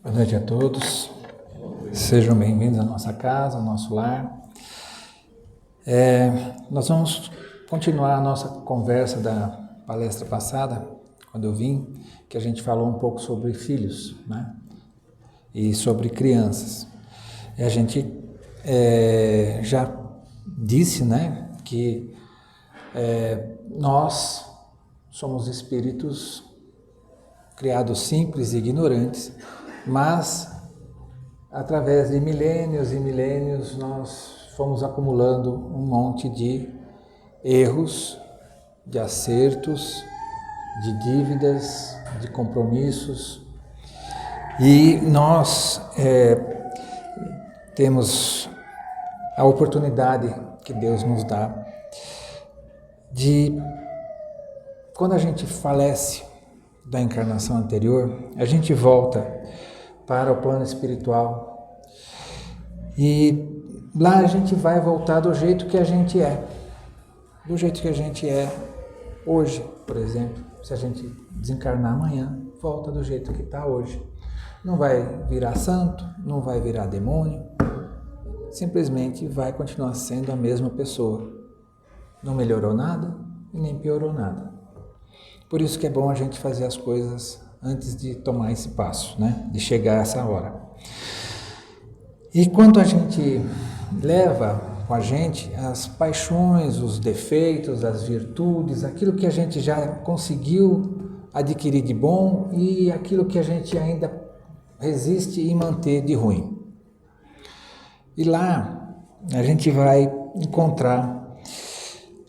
Boa noite a todos, sejam bem-vindos à nossa casa, ao nosso lar. Nós vamos continuar a nossa conversa da palestra passada, quando eu vim, que a gente falou um pouco sobre filhos, né? E sobre crianças. E a gente já disse, né, que nós somos espíritos criados simples e ignorantes, mas através de milênios e milênios nós fomos acumulando um monte de erros, de acertos, de dívidas, de compromissos, e nós temos a oportunidade que Deus nos dá de, quando a gente falece da encarnação anterior, a gente volta para o plano espiritual e lá a gente vai voltar do jeito que a gente é, do jeito que a gente é hoje, por exemplo. Se a gente desencarnar amanhã, volta do jeito que está hoje. Não vai virar santo, não vai virar demônio, simplesmente vai continuar sendo a mesma pessoa. Não melhorou nada e nem piorou nada. Por isso que é bom a gente fazer as coisas antes de tomar esse passo, né? De chegar a essa hora. E quando a gente leva com a gente as paixões, os defeitos, as virtudes, aquilo que a gente já conseguiu adquirir de bom e aquilo que a gente ainda resiste em manter de ruim. E lá a gente vai encontrar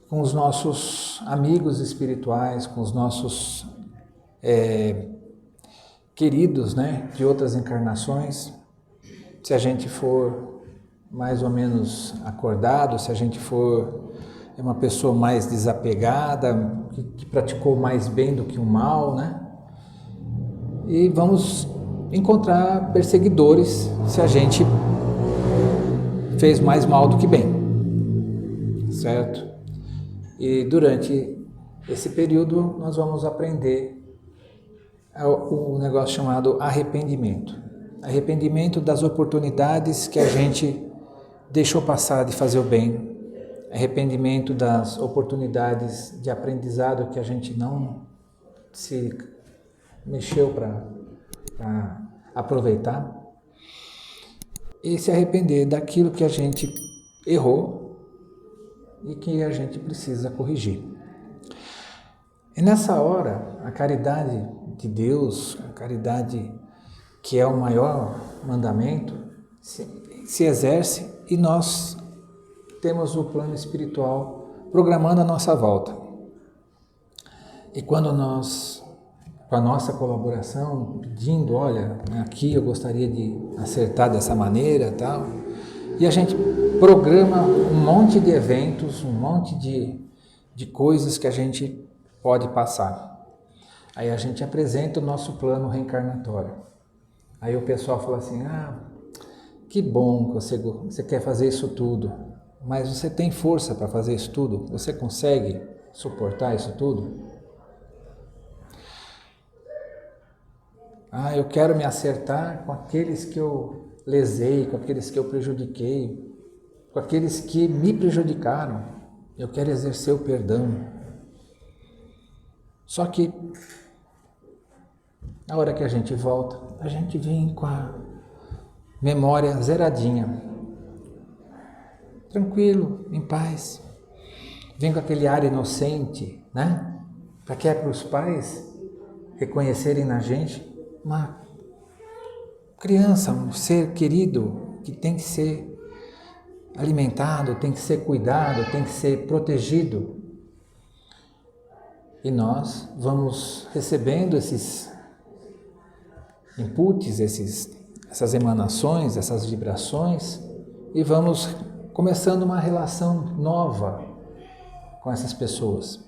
com os nossos amigos espirituais, com os nossos queridos, né, de outras encarnações. Se a gente for mais ou menos acordado, se a gente for uma pessoa mais desapegada, que praticou mais bem do que o mal, né? E vamos encontrar perseguidores se a gente fez mais mal do que bem, certo? E durante esse período nós vamos aprender o negócio chamado arrependimento. Arrependimento das oportunidades que a gente deixou passar de fazer o bem. Arrependimento das oportunidades de aprendizado que a gente não se mexeu para aproveitar. E se arrepender daquilo que a gente errou e que a gente precisa corrigir. E nessa hora, a caridade de Deus, a caridade que é o maior mandamento, se exerce e nós temos o plano espiritual programando a nossa volta. E quando nós, com a nossa colaboração, pedindo, olha, aqui eu gostaria de acertar dessa maneira, tal, e a gente programa um monte de eventos, um monte de coisas que a gente pode passar. Aí a gente apresenta o nosso plano reencarnatório. Aí o pessoal fala assim, que bom que você quer fazer isso tudo, mas você tem força para fazer isso tudo? Você consegue suportar isso tudo? Eu quero me acertar com aqueles que eu lesei, com aqueles que eu prejudiquei, com aqueles que me prejudicaram. Eu quero exercer o perdão. Só que, na hora que a gente volta, a gente vem com a memória zeradinha, tranquilo, em paz. Vem com aquele ar inocente, né? Para que é para os pais reconhecerem na gente uma criança, um ser querido que tem que ser alimentado, tem que ser cuidado, tem que ser protegido. E nós vamos recebendo esses inputs, essas emanações, essas vibrações, e vamos começando uma relação nova com essas pessoas.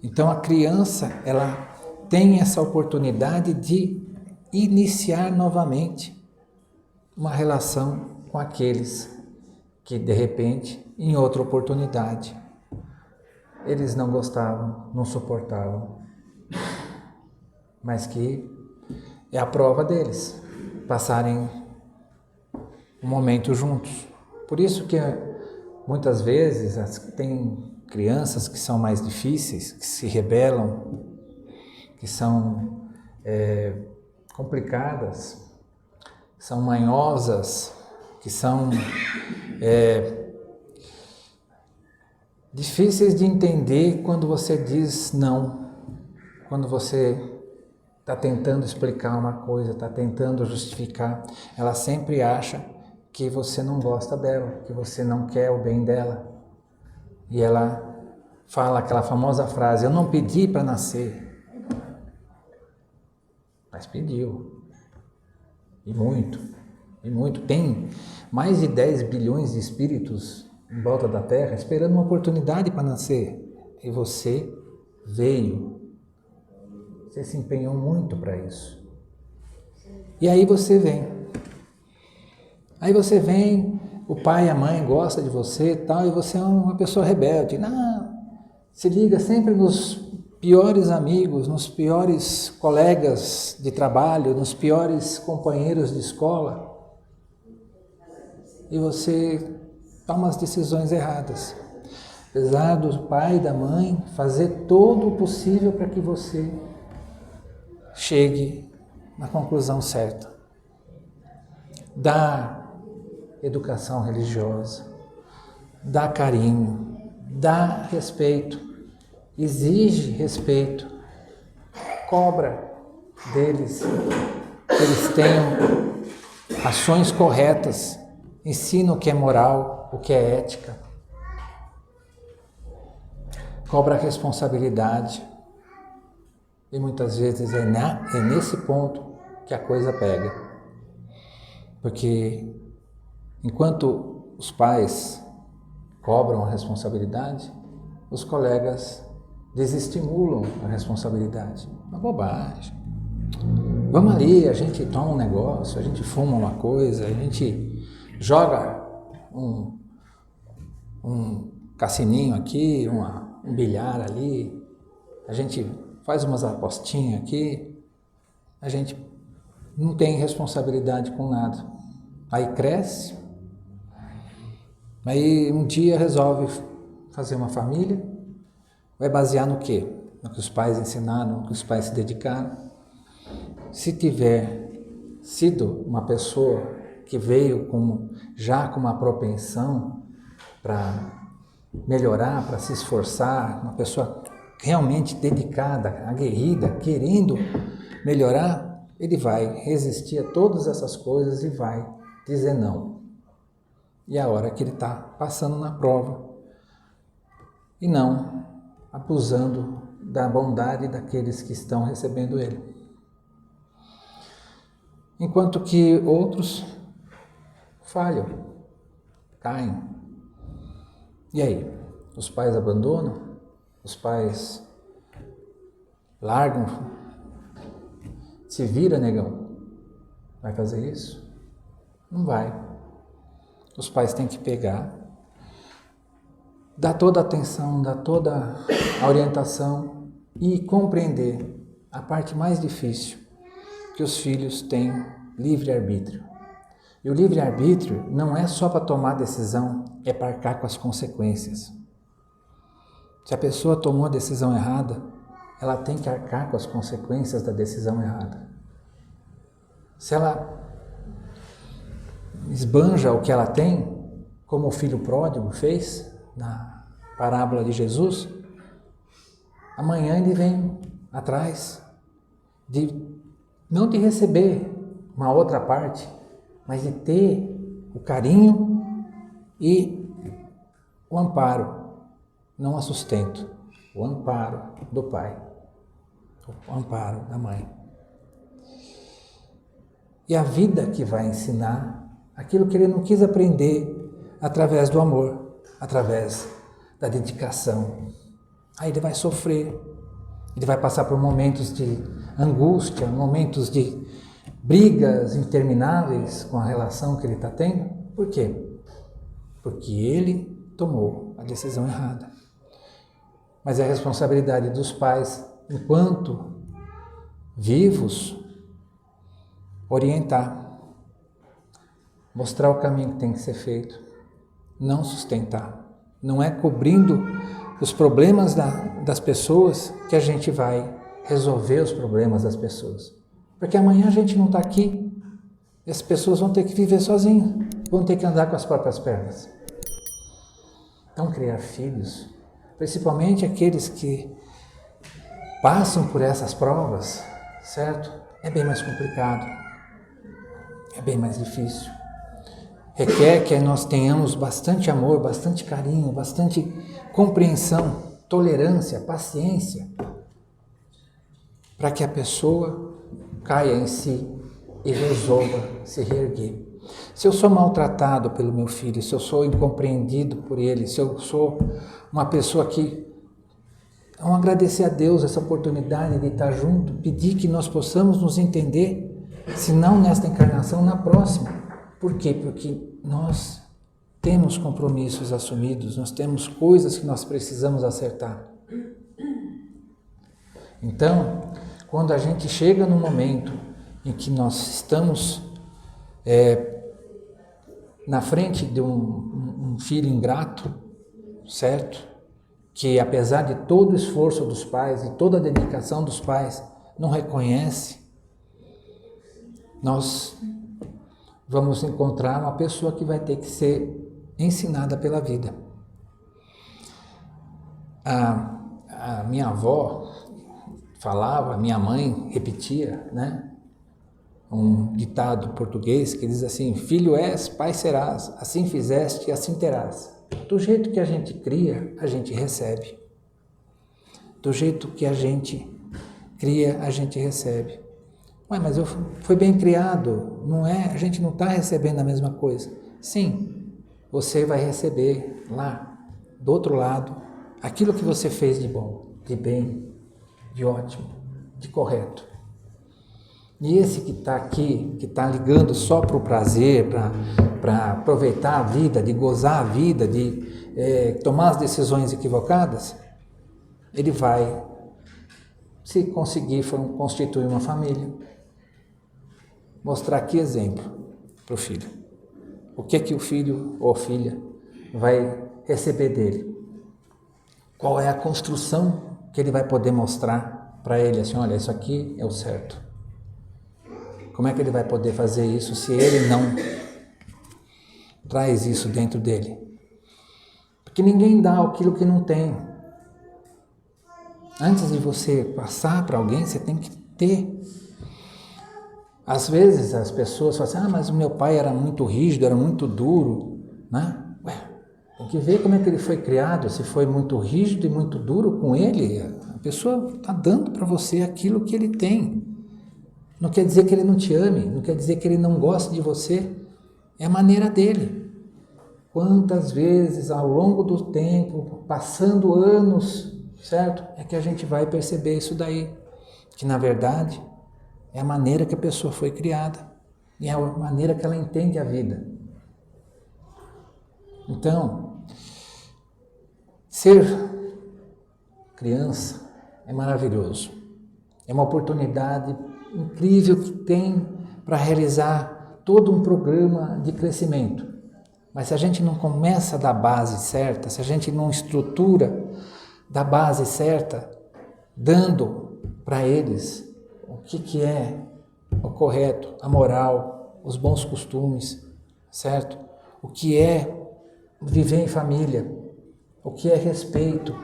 Então a criança, ela tem essa oportunidade de iniciar novamente uma relação com aqueles que, de repente, em outra oportunidade, eles não gostavam, não suportavam, mas que é a prova deles passarem um momento juntos. Por isso que muitas vezes tem crianças que são mais difíceis, que se rebelam, que são complicadas, são manhosas, que são difíceis de entender quando você diz não, quando você está tentando explicar uma coisa, está tentando justificar. Ela sempre acha que você não gosta dela, que você não quer o bem dela. E ela fala aquela famosa frase: eu não pedi para nascer, mas pediu. E muito, e muito. Tem mais de 10 bilhões de espíritos em volta da Terra esperando uma oportunidade para nascer. E você veio. Você se empenhou muito para isso. E aí você vem. Aí você vem, o pai e a mãe gostam de você e tal, e você é uma pessoa rebelde. Não, se liga sempre nos piores amigos, nos piores colegas de trabalho, nos piores companheiros de escola. E você toma as decisões erradas. Apesar do pai e da mãe fazer todo o possível para que você chegue na conclusão certa. Dá educação religiosa, dá carinho, dá respeito, exige respeito, cobra deles que eles tenham ações corretas, ensina o que é moral, o que é ética, cobra a responsabilidade. E muitas vezes é nesse ponto que a coisa pega. Porque enquanto os pais cobram a responsabilidade, os colegas desestimulam a responsabilidade. Uma bobagem. Vamos ali, a gente toma um negócio, a gente fuma uma coisa, a gente joga um cassininho aqui, um bilhar ali, a gente faz umas apostinhas aqui, a gente não tem responsabilidade com nada. Aí cresce, aí um dia resolve fazer uma família, vai basear no quê? No que os pais ensinaram, no que os pais se dedicaram. Se tiver sido uma pessoa que veio já com uma propensão para melhorar, para se esforçar, uma pessoa realmente dedicada, aguerrida, querendo melhorar, ele vai resistir a todas essas coisas e vai dizer não. E a hora que ele está passando na prova, e não abusando da bondade daqueles que estão recebendo ele. Enquanto que outros falham, caem. E aí? Os pais abandonam? Os pais largam? Se vira, negão. Vai fazer isso? Não vai. Os pais têm que pegar, dar toda a atenção, dar toda a orientação e compreender a parte mais difícil, que os filhos têm livre-arbítrio. E o livre-arbítrio não é só para tomar decisão, é para arcar com as consequências. Se a pessoa tomou a decisão errada, ela tem que arcar com as consequências da decisão errada. Se ela esbanja o que ela tem, como o filho pródigo fez na parábola de Jesus, amanhã ele vem atrás não de receber uma outra parte, mas de ter o carinho e o amparo, não o sustento, o amparo do pai, o amparo da mãe. E a vida que vai ensinar aquilo que ele não quis aprender através do amor, através da dedicação. Aí ele vai sofrer, ele vai passar por momentos de angústia, momentos de brigas intermináveis com a relação que ele está tendo. Por quê? Porque ele tomou a decisão errada. Mas é a responsabilidade dos pais, enquanto vivos, orientar, mostrar o caminho que tem que ser feito, não sustentar. Não é cobrindo os problemas das pessoas que a gente vai resolver os problemas das pessoas. Porque amanhã a gente não está aqui, e as pessoas vão ter que viver sozinhas, vão ter que andar com as próprias pernas. Então, criar filhos, principalmente aqueles que passam por essas provas, certo? É bem mais complicado, é bem mais difícil. Requer que nós tenhamos bastante amor, bastante carinho, bastante compreensão, tolerância, paciência, para que a pessoa caia em si e resolva se reerguer. Se eu sou maltratado pelo meu filho, se eu sou incompreendido por ele, se eu sou uma pessoa que... Vamos agradecer a Deus essa oportunidade de estar junto, pedir que nós possamos nos entender, se não nesta encarnação, na próxima. Por quê? Porque nós temos compromissos assumidos, nós temos coisas que nós precisamos acertar. Então, quando a gente chega no momento em que nós estamos na frente de um filho ingrato, certo? Que apesar de todo o esforço dos pais e toda a dedicação dos pais, não reconhece, nós vamos encontrar uma pessoa que vai ter que ser ensinada pela vida. A minha avó falava, minha mãe repetia, né? Um ditado português que diz assim: filho és, pai serás, assim fizeste, assim terás. Do jeito que a gente cria, a gente recebe. Do jeito que a gente cria, a gente recebe. Ué, mas eu fui bem criado, não é? A gente não está recebendo a mesma coisa. Sim, você vai receber lá, do outro lado, aquilo que você fez de bom, de bem, de ótimo, de correto. E esse que está aqui, que está ligando só para o prazer, para aproveitar a vida, de gozar a vida, de tomar as decisões equivocadas, ele vai, se conseguir constituir uma família, mostrar que exemplo para o filho. O que é que o filho ou filha vai receber dele? Qual é a construção que ele vai poder mostrar para ele, assim, olha, isso aqui é o certo. Como é que ele vai poder fazer isso se ele não traz isso dentro dele? Porque ninguém dá aquilo que não tem. Antes de você passar para alguém, você tem que ter. Às vezes as pessoas falam assim, mas o meu pai era muito rígido, era muito duro, né? Ué, tem que ver como é que ele foi criado, se foi muito rígido e muito duro com ele. A pessoa está dando para você aquilo que ele tem. Não quer dizer que ele não te ame, não quer dizer que ele não goste de você. É a maneira dele. Quantas vezes ao longo do tempo, passando anos, certo? É que a gente vai perceber isso daí. Que na verdade é a maneira que a pessoa foi criada. E é a maneira que ela entende a vida. Então, ser criança é maravilhoso. É uma oportunidade incrível que tem para realizar todo um programa de crescimento. Mas se a gente não começa da base certa, se a gente não estrutura da base certa, dando para eles o que é o correto, a moral, os bons costumes, certo? O que é viver em família, o que é respeito,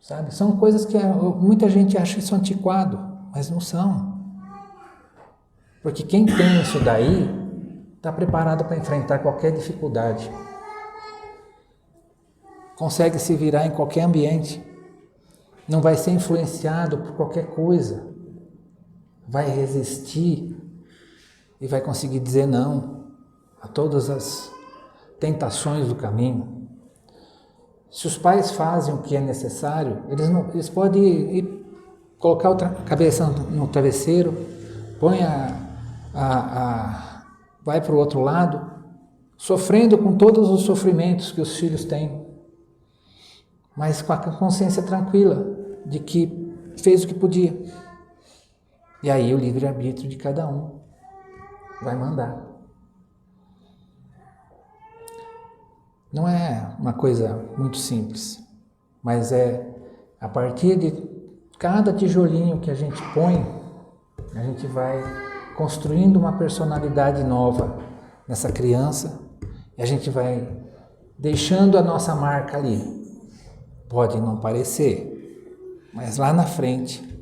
sabe? São coisas que muita gente acha isso antiquado. Mas não são. Porque quem tem isso daí está preparado para enfrentar qualquer dificuldade. Consegue se virar em qualquer ambiente. Não vai ser influenciado por qualquer coisa. Vai resistir e vai conseguir dizer não a todas as tentações do caminho. Se os pais fazem o que é necessário, eles podem ir colocar a cabeça no travesseiro, põe vai para o outro lado, sofrendo com todos os sofrimentos que os filhos têm, mas com a consciência tranquila de que fez o que podia. E aí o livre-arbítrio de cada um vai mandar. Não é uma coisa muito simples, mas é a partir de cada tijolinho que a gente põe, a gente vai construindo uma personalidade nova nessa criança e a gente vai deixando a nossa marca ali. Pode não parecer, mas lá na frente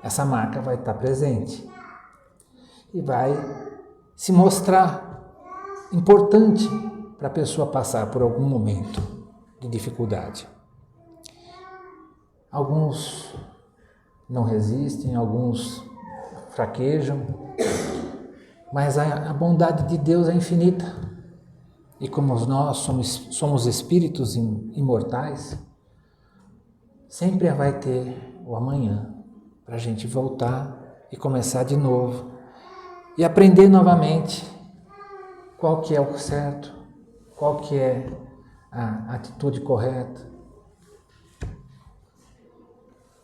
essa marca vai estar presente e vai se mostrar importante para a pessoa passar por algum momento de dificuldade. Alguns não resistem, alguns fraquejam, mas a bondade de Deus é infinita. E como nós somos espíritos imortais, sempre vai ter o amanhã para a gente voltar e começar de novo e aprender novamente qual que é o certo, qual que é a atitude correta.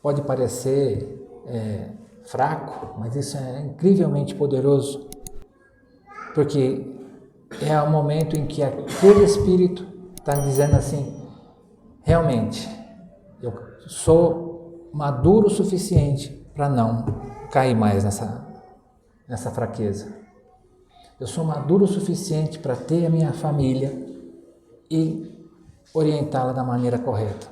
Pode parecer fraco, mas isso é incrivelmente poderoso, porque é o momento em que aquele espírito está dizendo assim, realmente, eu sou maduro o suficiente para não cair mais nessa fraqueza. Eu sou maduro o suficiente para ter a minha família e orientá-la da maneira correta.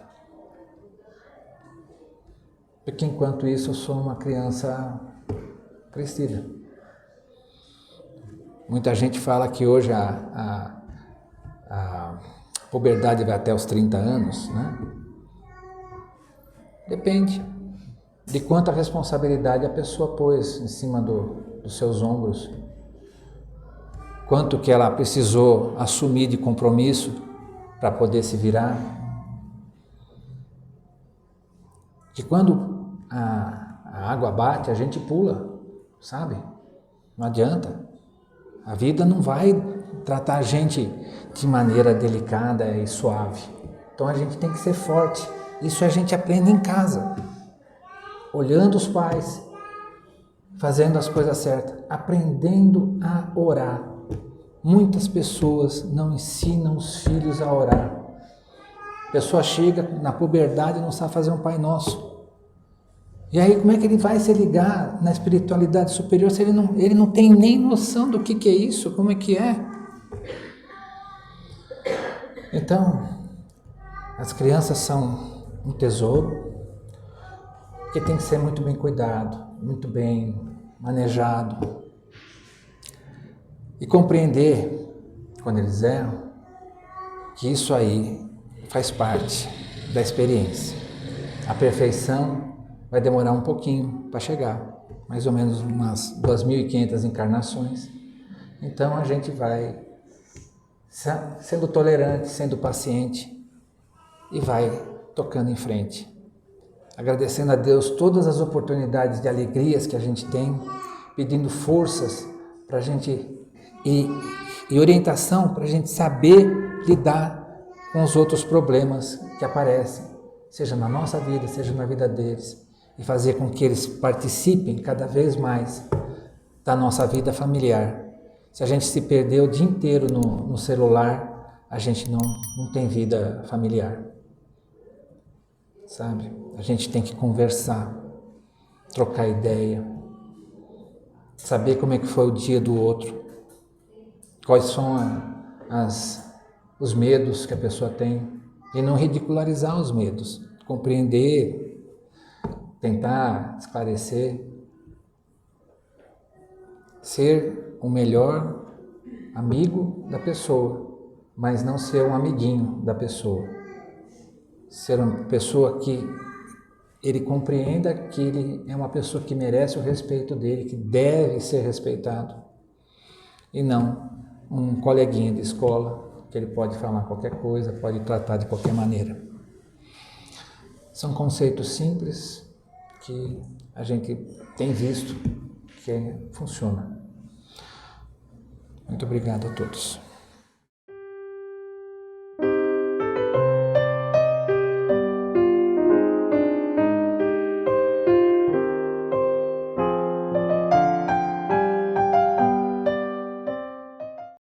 Porque enquanto isso eu sou uma criança crescida. Muita gente fala que hoje a puberdade vai até os 30 anos, né? Depende de quanta responsabilidade a pessoa pôs em cima dos seus ombros. Quanto que ela precisou assumir de compromisso para poder se virar. Que quando a água bate, a gente pula, sabe? Não adianta. A vida não vai tratar a gente de maneira delicada e suave. Então a gente tem que ser forte. Isso a gente aprende em casa. Olhando os pais, fazendo as coisas certas, aprendendo a orar. Muitas pessoas não ensinam os filhos a orar. A pessoa chega na puberdade e não sabe fazer um Pai Nosso. E aí como é que ele vai se ligar na espiritualidade superior se ele não tem nem noção do que é isso, como é que é? Então, as crianças são um tesouro que tem que ser muito bem cuidado, muito bem manejado. E compreender, quando eles erram, que isso aí faz parte da experiência. A perfeição vai demorar um pouquinho para chegar, mais ou menos umas 2.500 encarnações. Então a gente vai sendo tolerante, sendo paciente e vai tocando em frente. Agradecendo a Deus todas as oportunidades de alegrias que a gente tem, pedindo forças para a gente e orientação para a gente saber lidar com os outros problemas que aparecem, seja na nossa vida, seja na vida deles, e fazer com que eles participem cada vez mais da nossa vida familiar. Se a gente se perder o dia inteiro no celular, a gente não tem vida familiar, sabe? A gente tem que conversar, trocar ideia, saber como é que foi o dia do outro, quais são os medos que a pessoa tem, e não ridicularizar os medos, compreender, tentar esclarecer, ser o melhor amigo da pessoa, mas não ser um amiguinho da pessoa. Ser uma pessoa que ele compreenda que ele é uma pessoa que merece o respeito dele, que deve ser respeitado, e não um coleguinha de escola, que ele pode falar qualquer coisa, pode tratar de qualquer maneira. São conceitos simples que a gente tem visto que funciona. Muito obrigado a todos.